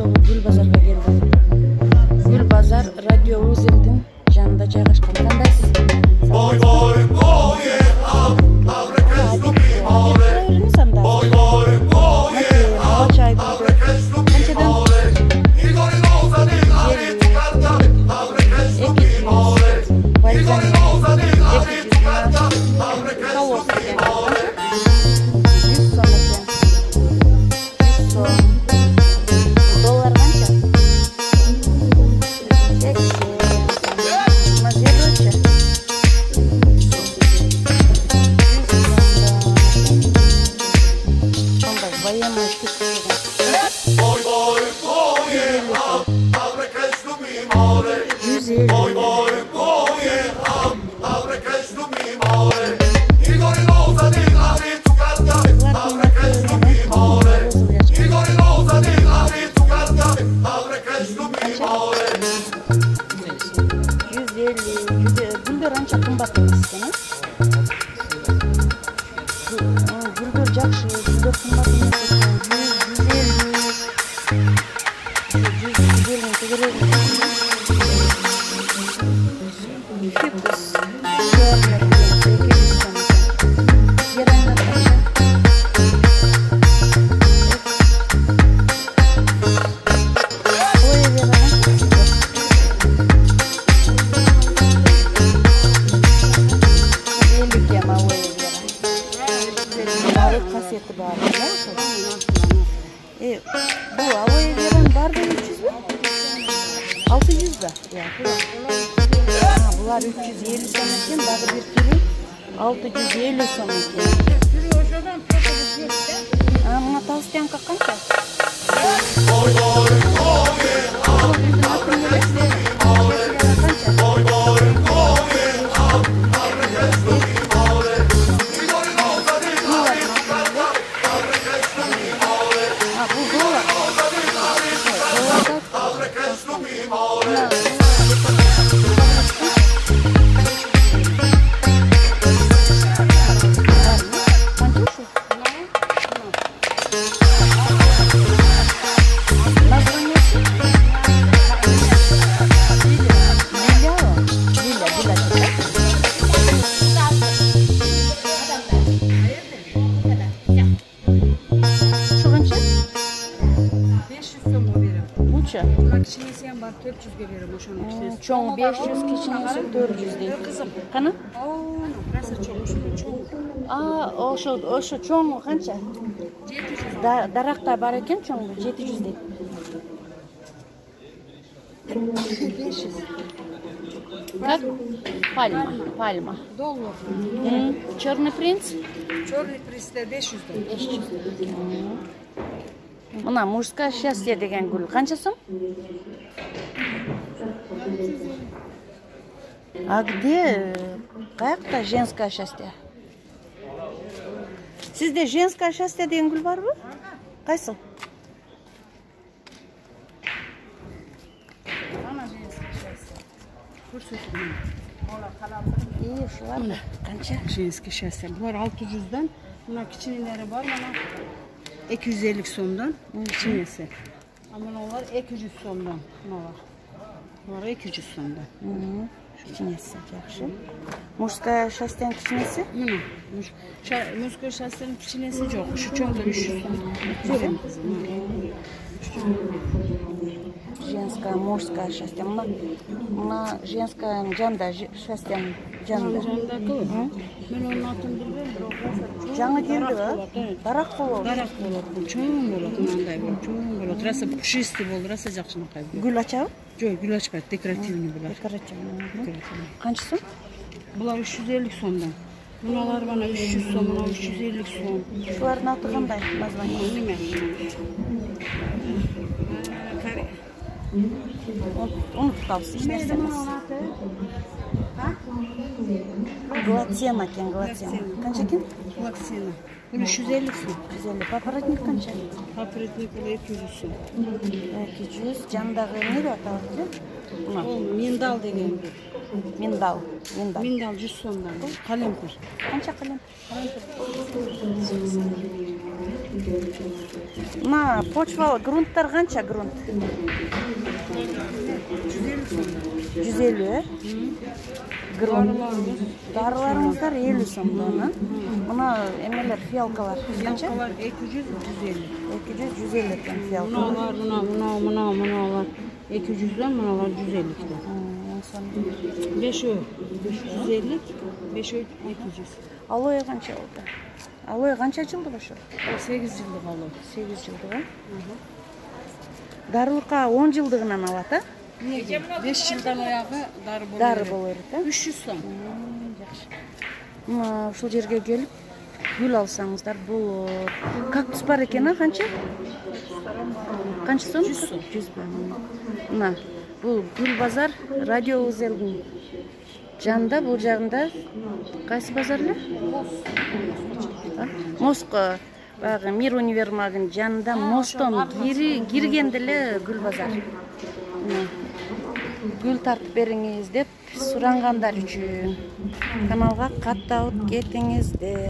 Ошондогу Гүл базарга келдим. Гүл базар радио узелдин жанында жайгашкан. Кандайсыз? Boy boy boy abre que es tu mi mole. Boy boy boy abre que es tu mi mole. Igor Rosa di Ari tu carta abre que es tu mi mole. Igor Rosa di Ari tu carta abre que es tu mi mole. Boy boy boy abre que es tu mi mole. Boy boy boy abre que es tu mi mole. Igor Rosa di Ari tu carta abre que es tu mi mole. Igor Rosa di Ari tu carta abre que es tu mi mole. 150 Gülдөр анча кымбат эмес экен, Gülдөр жакшы, Gülдөр кымбат эмес экен. 150 тегерек. Фикус. Kaseti var. Bu havaya veren var da 300 mü? 600 da. Bunlar 350 sonraki, daha bir kilo 650 sonraki. Buna tavsiyen kaçınca? Kiçinesi var 400'e veririm oşanın kiçinesi. Çoğu 500, kiçinesi 400 değil. Kızım. Kana? Burası çoğu. O şu çoğu kança? 700. Darakta var eken çoğu 700 değil. 500. Как? Пальма. Доллар. Черный принц? Черный принц de 500 dolar. 500. Мына мужское счастье деген гүл канча сом? А где каякта женское счастье? Сизде женское счастье деген гүл барбы? Кайсы? Ana женское счастье. Көрсөтүм. İyi şular da. Kança? Женское счастье. Bunlar 600'dan. Buna kiçineleri var. Bana 250 somdan kiçinesi. Ama onlar 200 somdan. Bunlar 200 somdan. Kiçinesi yaxşı. Mужское счастье kiçinesi? Muzko şahsının kiçinesi yok. Şu çoğunda 300 somdan. Görün kızım. Женское, мужское счастье. Мына женское жанда счастье жанда. Ben onun altını bilmiyorum. Жаңы келди ба? Дарак болот. Дарак болот. Bu çoğun болот. Мындай болот. Çoğun болот. Раса пушистый болот. Раса жакшынакай болот. Гүл ачабы? Жок, гүл ачпайт. Декоративный булар. Декоративный. Канча сом? Булар 350 сомдан. Буналар бана 300 сом, мына 350 сом. Шулардын аты кандай? Название? Неме? Unutуп калыпсыз, эч нерсе эмес. Глацена экен, глацена. Канча экен? Глацена. 350 сом. 150. Папоротник канча? Папоротник 200 сом. 200. Жандагы эмне деп аталат? Ол миндал деген. Миндал. Миндал 100 сомдан. Калемпир. Канча калемпир? Мына почвалы грунттар канча грунт? 150, грунт. Дарыларыңыздар 50 сомдон. Мына эмелер фиалкалар канча? Фиалкалар 200-150. 200-150 экен фиалкалар. Мыналар 200'den, mınalar 150'den. 5 öy 150, 5 öy 200. Алоэ канча болду? Алоэ канча жылдык ошо? 8 жылдык алой. 8 жылдык. Дарылыкка 10 жылдыгынан алат, а? 5 жылдан оягы дары болот. Дары болор, да? 300 сом. Жакшы. Мына ушул жерге келип гүл алсаңыздар болот. Кактус бар экен, а канча? Канча сом? 100 сом. 100 сом. Мына бул Гүл базар радио узелдин жанында, бул жагында кайсы базар эле? Моско, баягы Мир универмагынын жанында мостон киргенде эле Гүл базар. Гүл тартып бериңиз деп сурангандар үчүн каналга каттап кетиңиздер.